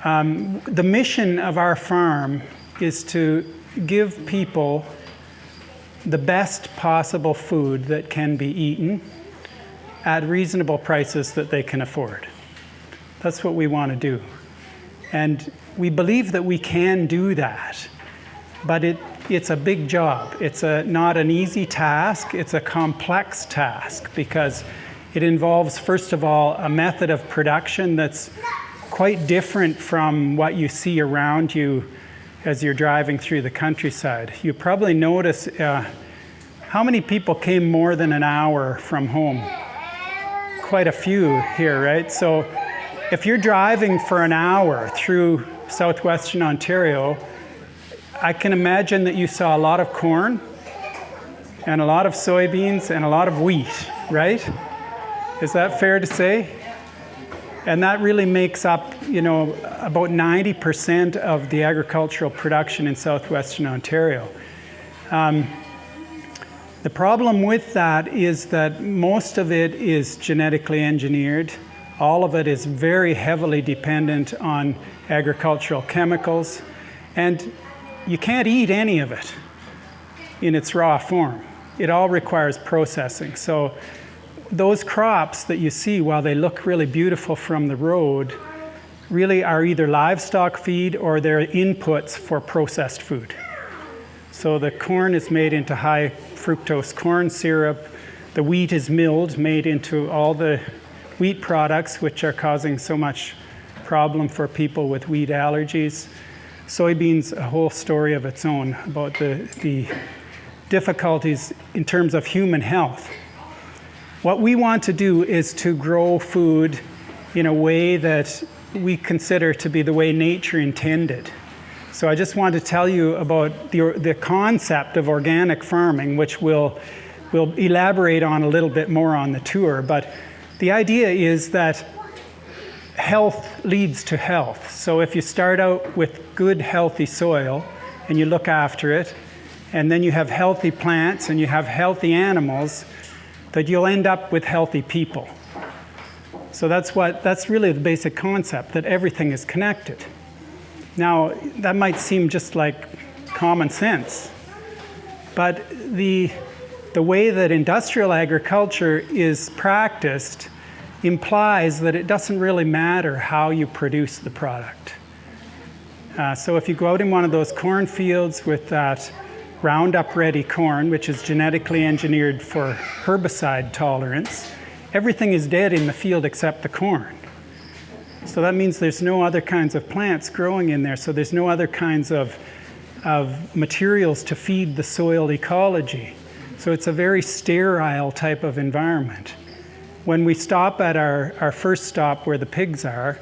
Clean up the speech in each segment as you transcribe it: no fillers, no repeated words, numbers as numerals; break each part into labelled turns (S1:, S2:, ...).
S1: The mission of our farm is to give people the best possible food that can be eaten at reasonable prices that they can afford. That's what we want to do. And we believe that we can do that, but it's a big job. It's not an easy task, it's a complex task because it involves, first of all, a method of production that's quite different from what you see around you as you're driving through the countryside. You probably notice how many people came more than an hour from home? Quite a few here, right? So if you're driving for an hour through southwestern Ontario, I can imagine that you saw a lot of corn and a lot of soybeans and a lot of wheat, right? Is that fair to say? And that really makes up, about 90% of the agricultural production in southwestern Ontario. The problem with that is that most of it is genetically engineered. All of it is very heavily dependent on agricultural chemicals, and you can't eat any of it in its raw form. It all requires processing. So those crops that you see, while they look really beautiful from the road, really are either livestock feed or they're inputs for processed food. So the corn is made into high fructose corn syrup. The wheat is milled, made into all the wheat products, which are causing so much problem for people with wheat allergies. Soybeans, a whole story of its own about the difficulties in terms of human health. What we want to do is to grow food in a way that we consider to be the way nature intended. So I just want to tell you about the concept of organic farming, which we'll elaborate on a little bit more on the tour. But the idea is that health leads to health. So if you start out with good, healthy soil and you look after it, and then you have healthy plants and you have healthy animals, that you'll end up with healthy people. So that's really the basic concept, that everything is connected. Now, that might seem just like common sense, but the way that industrial agriculture is practiced implies that it doesn't really matter how you produce the product. So if you go out in one of those cornfields with that Roundup Ready corn, which is genetically engineered for herbicide tolerance, everything is dead in the field except the corn. So that means there's no other kinds of plants growing in there, so there's no other kinds of materials to feed the soil ecology. So it's a very sterile type of environment. When we stop at our first stop where the pigs are,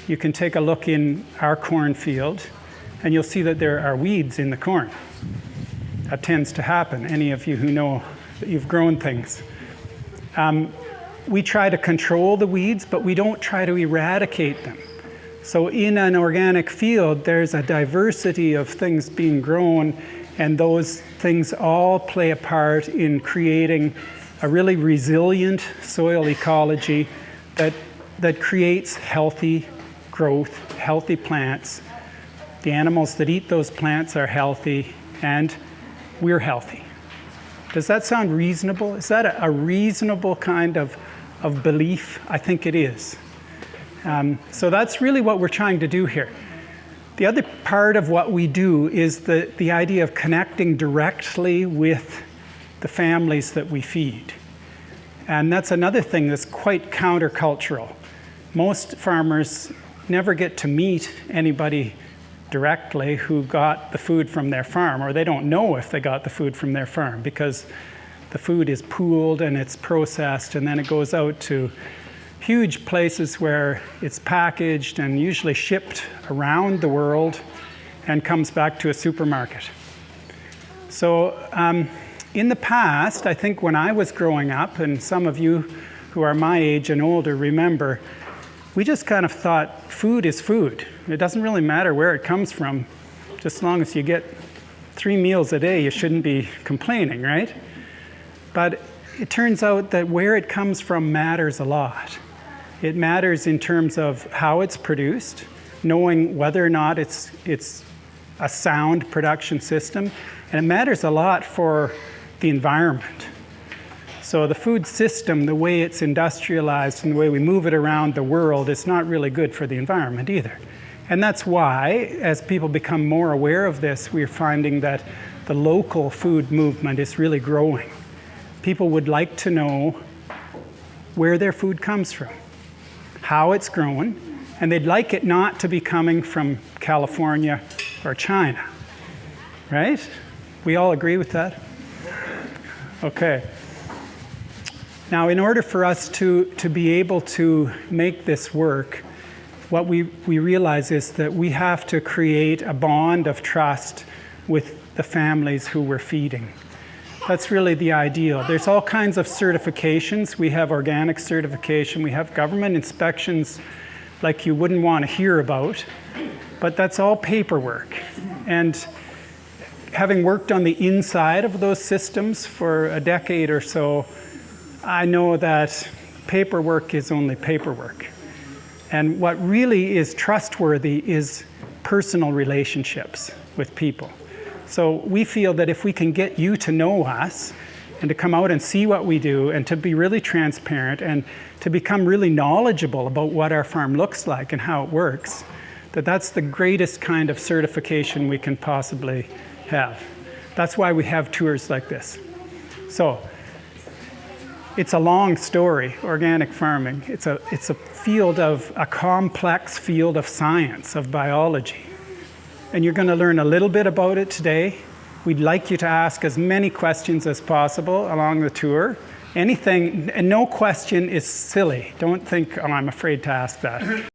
S1: you can take a look in our cornfield and you'll see that there are weeds in the corn. That tends to happen, any of you who know that you've grown things. We try to control the weeds, but we don't try to eradicate them. So in an organic field, there's a diversity of things being grown, and those things all play a part in creating a really resilient soil ecology that creates healthy growth, healthy plants. The animals that eat those plants are healthy, and we're healthy. Does that sound reasonable? Is that a reasonable kind of belief? I think it is. So that's really what we're trying to do here. The other part of what we do is the idea of connecting directly with the families that we feed. And that's another thing that's quite countercultural. Most farmers never get to meet anybody directly who got the food from their farm, or they don't know if they got the food from their farm because the food is pooled and it's processed, and then it goes out to huge places where it's packaged and usually shipped around the world and comes back to a supermarket. So in the past, I think when I was growing up, and some of you who are my age and older remember, we just kind of thought food is food. It doesn't really matter where it comes from. Just as long as you get 3 meals a day, you shouldn't be complaining, right? But it turns out that where it comes from matters a lot. It matters in terms of how it's produced, knowing whether or not it's a sound production system. And it matters a lot for the environment. So the food system, the way it's industrialized and the way we move it around the world, is not really good for the environment either. And that's why, as people become more aware of this, we're finding that the local food movement is really growing. People would like to know where their food comes from, how it's grown, and they'd like it not to be coming from California or China, right? We all agree with that? Okay. Now, in order for us to be able to make this work, what we realize is that we have to create a bond of trust with the families who we're feeding. That's really the ideal. There's all kinds of certifications. We have organic certification. We have government inspections like you wouldn't want to hear about. But that's all paperwork. And having worked on the inside of those systems for a decade or so, I know that paperwork is only paperwork. And what really is trustworthy is personal relationships with people. So we feel that if we can get you to know us and to come out and see what we do and to be really transparent and to become really knowledgeable about what our farm looks like and how it works, that's the greatest kind of certification we can possibly have. That's why we have tours like this. So it's a long story, organic farming. It's a complex field of science, of biology. And you're going to learn a little bit about it today. We'd like you to ask as many questions as possible along the tour. Anything, and no question is silly. Don't think, oh, I'm afraid to ask that.